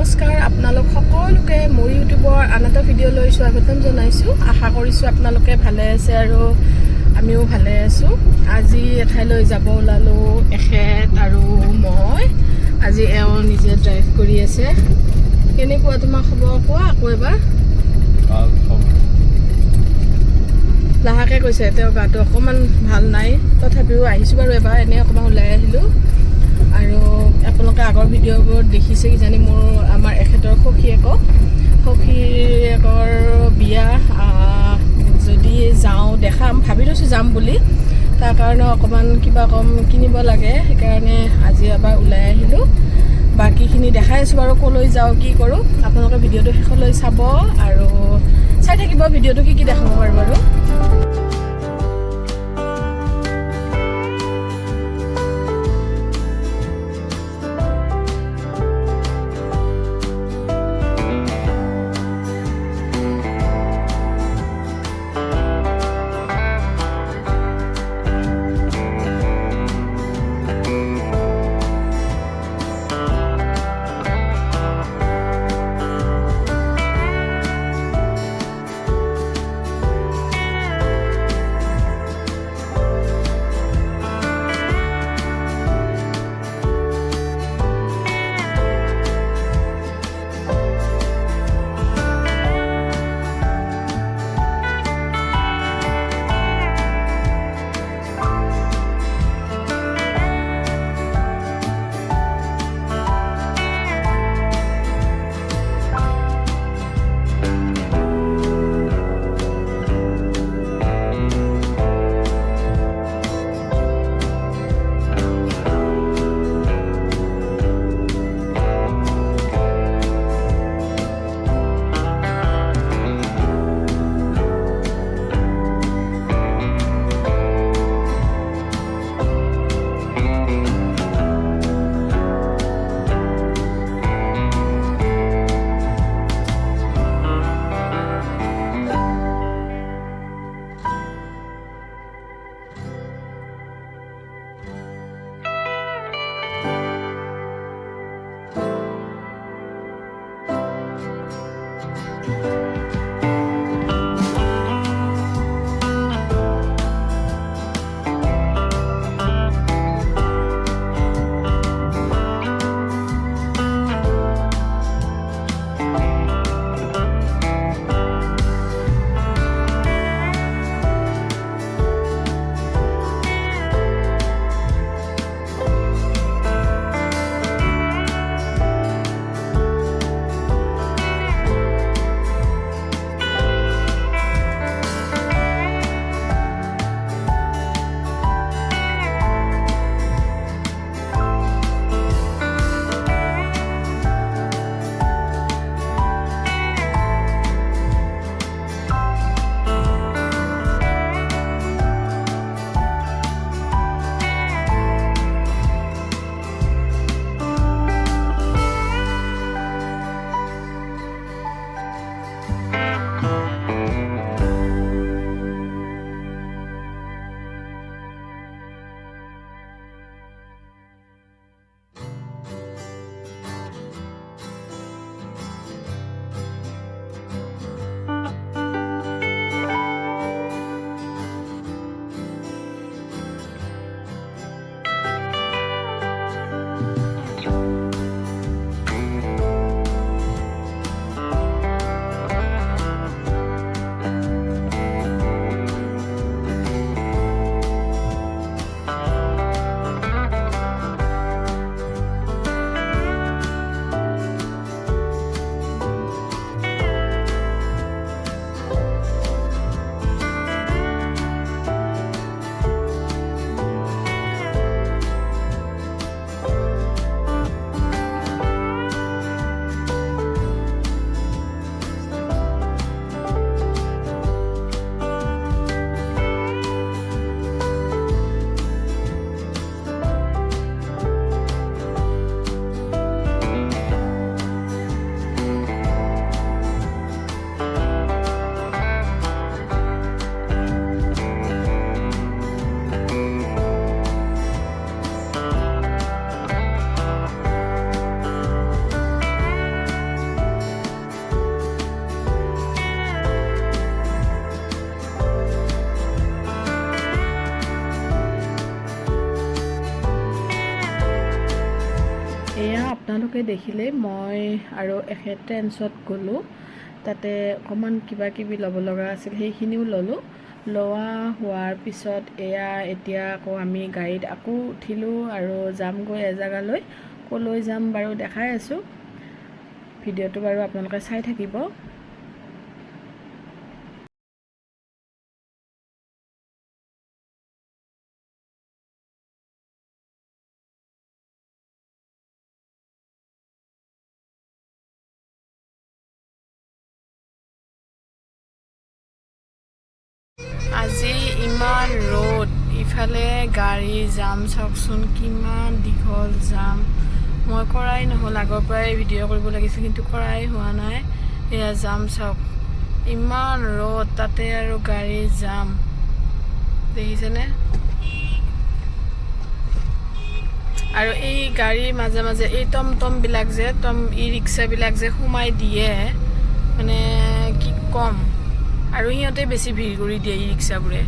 নমস্কাৰ আপোনালোক সকলোকে মোৰ ইউটিউবৰ আন এটা ভিডিঅ'লৈ স্বাগতম জনাইছোঁ। আশা কৰিছোঁ আপোনালোকে ভালে আছে আৰু আমিও ভালে আছোঁ। আজি এঠাইলৈ যাব ওলালোঁ এখেত আৰু মই। আজি এওঁ নিজে ড্ৰাইভ কৰি আছে। কেনেকুৱা তোমাৰ খবৰ কোৱা আকৌ এবাৰ? লাহেকৈ কৈছে, তেওঁৰ গাটো অকণমান ভাল নাই, তথাপিও আহিছোঁ বাৰু এবাৰ এনেই অকণমান ওলাই আহিলোঁ। আৰু আপোনালোকে আগৰ ভিডিঅ'বোৰত দেখিছে কিজানি আমাৰ এখেতৰ সখীয়েকৰ বিয়া। যদি যাওঁ দেখাম, ভাবি লৈছোঁ যাম বুলি। তাৰ কাৰণে অকণমান কিবা কম কিনিব লাগে, সেইকাৰণে আজি এবাৰ ওলাই আহিলোঁ। বাকীখিনি দেখাই আছোঁ বাৰু, ক'লৈ যাওঁ কি কৰোঁ। আপোনালোকে ভিডিঅ'টো শেষলৈ চাব আৰু চাই থাকিব ভিডিঅ'টো কি দেখাব পাৰোঁ বাৰু। আপোনালোকে দেখিলে মই আৰু একে ট্ৰেন্সত গ'লোঁ তাতে অকণমান কিবা কিবি ল'ব লগা আছিল সেইখিনিও ল'লোঁ লোৱা হোৱাৰ পিছত এতিয়া আকৌ আমি গাড়ীত আকৌ উঠিলোঁ আৰু যামগৈ এজেগালৈ ক'লৈ যাম বাৰু দেখাই আছোঁ ভিডিঅ'টো বাৰু আপোনালোকে চাই থাকিব আজি ইমান ৰ'দ ইফালে গাড়ী জাম চাওকচোন কিমান দীঘল জাম মই কৰাই নহ'ল আগৰ পৰাই ভিডিঅ' কৰিব লাগিছিল কিন্তু কৰাই হোৱা নাই এয়া জাম চাওক ইমান ৰ'দ তাতে আৰু গাড়ী জাম দেখিছেনে আৰু এই গাড়ীৰ মাজে মাজে এই টমটমবিলাক যে ই ৰিক্সাবিলাক যে সোমাই দিয়ে মানে কি কম আৰু সিহঁতে বেছি ভিৰ কৰি দিয়ে ই ৰিক্সাবোৰে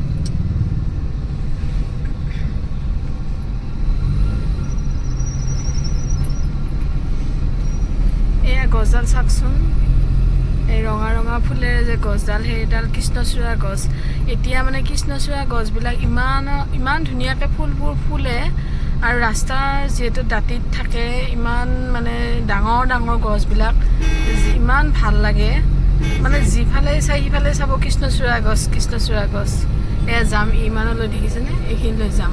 এয়া গছডাল চাওকচোন এই ৰঙা ৰঙা ফুলেৰে যে গছডাল সেইডাল কৃষ্ণচূড়া গছ এতিয়া মানে কৃষ্ণচূড়া গছবিলাক ইমান ধুনীয়াকৈ ফুলবোৰ ফুলে আৰু ৰাস্তাৰ যিহেতু দাঁতিত থাকে ইমান মানে ডাঙৰ ডাঙৰ গছবিলাক ইমান ভাল লাগে মানে যিফালে চাই সিফালে চাব কৃষ্ণচূড়া গছ এয়া যাম ইমানলৈ দেখিছেনে এইখিনিলৈ যাম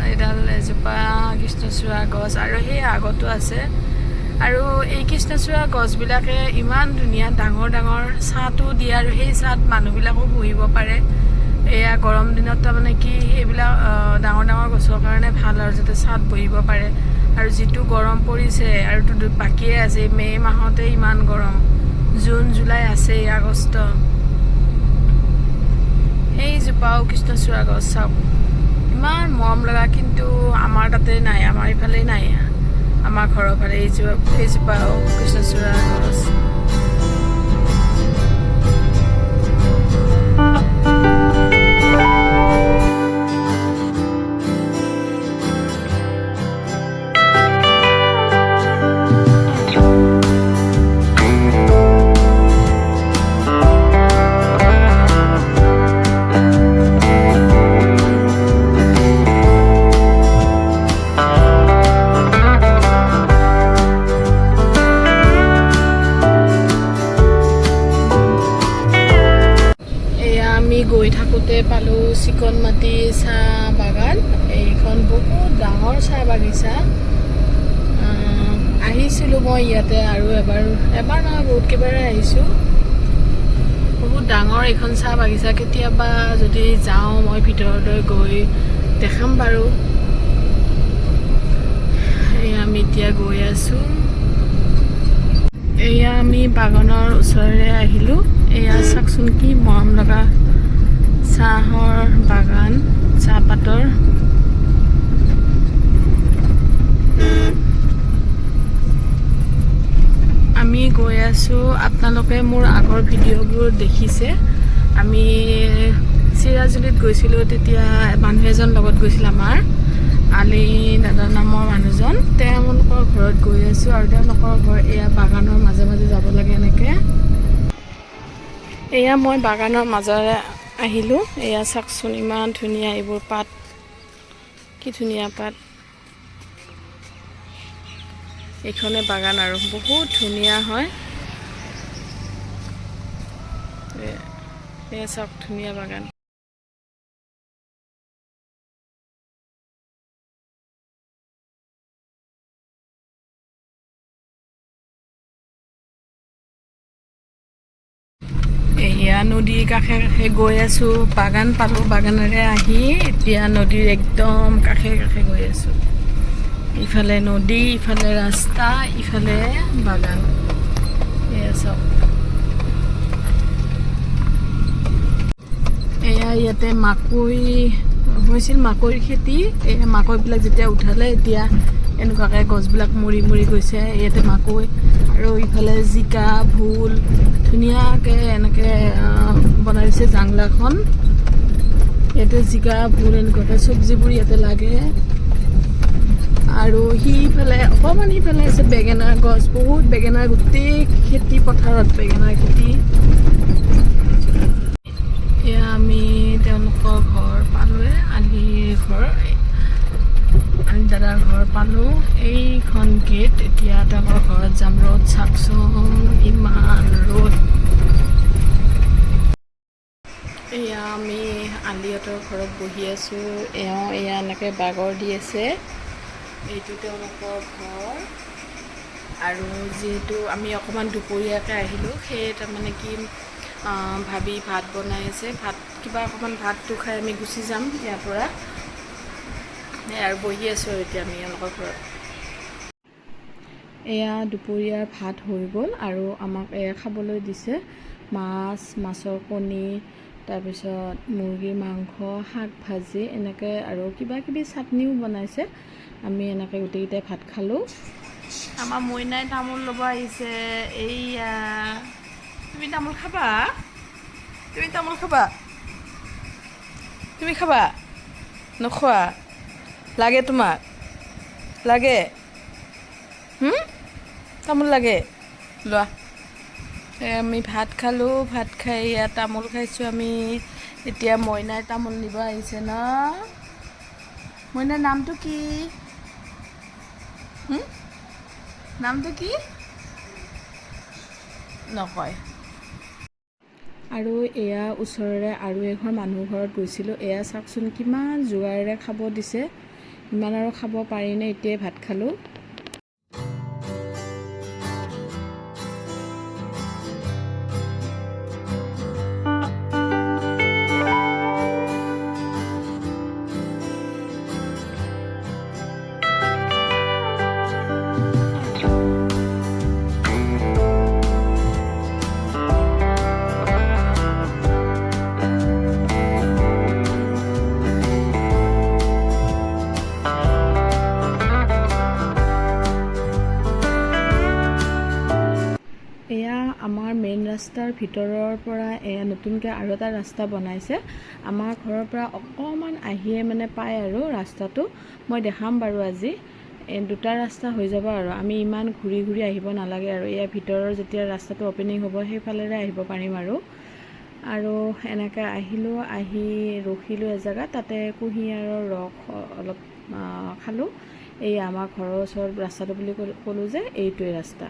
এডাল এজোপা কৃষ্ণচূড়া গছ আৰু সেই আগতো আছে আৰু এই কৃষ্ণচূড়া গছবিলাকে ইমান ধুনীয়া ডাঙৰ ডাঙৰ ছাঁটো দিয়ে আৰু সেই ছাঁত মানুহবিলাকো বহিব পাৰে এয়া গৰম দিনত তাৰমানে কি সেইবিলাক ডাঙৰ ডাঙৰ গছৰ কাৰণে ভাল আৰু যাতে ছাঁত বহিব পাৰে আৰু যিটো গৰম পৰিছে আৰু বাকীয়ে আছে মে' মাহতে ইমান গৰম জুন জুলাই আছে আগষ্ট সেইজোপাও কৃষ্ণচূড়া গছ চাওক ইমান মৰম লগা কিন্তু আমাৰ তাতে নাই আমাৰ ইফালে নাই আমাৰ ঘৰৰ ফালে সেইজোপাও কৃষ্ণচূড়া গছ গৈ থাকোঁতে পালোঁ চিকনমাটি চাহ বাগান এইখন বহুত ডাঙৰ চাহ বাগিচা আহিছিলোঁ মই ইয়াতে আৰু এবাৰ নহয় বহুত কেইবাৰে আহিছোঁ বহুত ডাঙৰ এইখন চাহ বাগিচা কেতিয়াবা যদি যাওঁ মই ভিতৰলৈ গৈ দেখাম বাৰু এয়া আমি এতিয়া গৈ আছোঁ এয়া আমি বাগানৰ ওচৰৰে আহিলোঁ এয়া চাওকচোন কি মৰম লগা চাহৰ বাগান চাহপাতৰ আমি গৈ আছোঁ আপোনালোকে মোৰ আগৰ ভিডিঅ'বোৰ দেখিছে আমি চিৰাজুলিত গৈছিলোঁ তেতিয়া মানুহ এজন লগত গৈছিল আমাৰ আলি দাদা নামৰ মানুহজন তেওঁলোকৰ ঘৰত গৈ আছোঁ আৰু তেওঁলোকৰ ঘৰ এয়া বাগানৰ মাজে মাজে যাব লাগে এনেকৈ এয়া মই বাগানৰ মাজেৰে আহিলোঁ এয়া চাওকচোন ইমান ধুনীয়া এইবোৰ পাত কি ধুনীয়া পাত এইখনে বাগান আৰু বহুত ধুনীয়া হয় এয়া চাওক ধুনীয়া বাগান এয়া নদীৰ কাষে কাষে গৈ আছোঁ বাগান পালোঁ বাগানেৰে আহি এতিয়া নদীৰ একদম কাষে কাষে গৈ আছোঁ ইফালে নদী ইফালে ৰাস্তা ইফালে বাগান এয়া চাওক এয়া ইয়াতে মাকৈ হৈছিল মাকৈৰ খেতি এই মাকৈবিলাক যেতিয়া উঠালে এতিয়া এনেকুৱাকৈ গছবিলাক মৰি মৰি গৈছে ইয়াতে মাকৈ আৰু ইফালে জিকা ভোল ধুনীয়াকৈ এনেকৈ বনাই দিছে জাংলাখন ইয়াতে জিকা ভোল এনেকুৱাকৈ চব্জিবোৰ ইয়াতে লাগে অকণমান সিফালে আছে বেঙেনাৰ গছ, বহুত বেঙেনাৰ, গোটেই খেতি পথাৰত বেঙেনাৰ খেতি। এতিয়া আমি তেওঁলোকৰ ঘৰ পালোৱে, আলিৰ ঘৰ, আলি দাদাৰ ঘৰ পালোঁ। এইখন গেট। এতিয়া তেওঁলোকৰ ঘৰত যাম। ৰ'দ চাওকচোন, ইমান ৰ'দ। এয়া আমি আলিহঁতৰ ঘৰত বহি আছোঁ। এয়া এনেকৈ বাগৰ দি আছে। এইটো তেওঁলোকৰ ঘৰ। আৰু যিহেতু আমি অকণমান দুপৰীয়াকৈ আহিলোঁ, সেয়ে তাৰমানে কি ভাবি ভাত বনাই আছে। কিবা অকণমান ভাতটো খাই আমি গুচি যাম ইয়াৰ পৰা। আৰু বহি আছোঁ আৰু এতিয়া আমি এওঁলোকৰ ঘৰত। এয়া দুপৰীয়াৰ ভাত হৈ গ'ল আৰু আমাক এয়া খাবলৈ দিছে মাছৰ কণী, তাৰপিছত মুৰ্গীৰ মাংস, শাক ভাজি, এনেকৈ আৰু কিবাকিবি চাটনিও বনাইছে। আমি এনেকৈ গোটেইকেইটাই ভাত খালোঁ। আমাৰ মইনাই তামোল ল'ব আহিছে। এইয়া, তুমি তামোল খাবা? তুমি তামোল খাবা? তুমি খাবা? নোখোৱা? লাগে তোমাক? লাগে? তামোল লাগে? লোৱা। আমি ভাত খালোঁ। ভাত খাই ইয়াত তামোল খাইছোঁ আমি। এতিয়া মইনাই তামোল নিব আহিছে ন? মইনাৰ নামটো কি? নামটো কি? নকয়। আৰু এয়া ওচৰৰে আৰু এখন মানুহৰ ঘৰত গৈছিলোঁ। এয়া চাওকচোন, কিমান যোগাৰেৰে খাব দিছে। ইমান আৰু খাব পাৰিনে? এতিয়াই ভাত খালোঁ। এয়া আমাৰ মেইন ৰাস্তাৰ ভিতৰৰ পৰা এয়া নতুনকৈ আৰু এটা ৰাস্তা বনাইছে। আমাৰ ঘৰৰ পৰা অকণমান আহিয়ে মানে পায় আৰু ৰাস্তাটো। মই দেখাম বাৰু আজি। দুটা ৰাস্তা হৈ যাব আৰু আমি ইমান ঘূৰি ঘূৰি আহিব নালাগে আৰু। এয়া ভিতৰৰ যেতিয়া ৰাস্তাটো অপেনিং হ'ব, সেইফালেৰে আহিব পাৰিম আৰু এনেকৈ আহিলোঁ। আহি ৰখিলোঁ এজেগাত, তাতে কুঁহিয়াৰৰ ৰস অলপ খালোঁ। এই আমাৰ ঘৰৰ ওচৰত ৰাস্তাটো বুলি ক'লোঁ যে, এইটোৱে ৰাস্তা।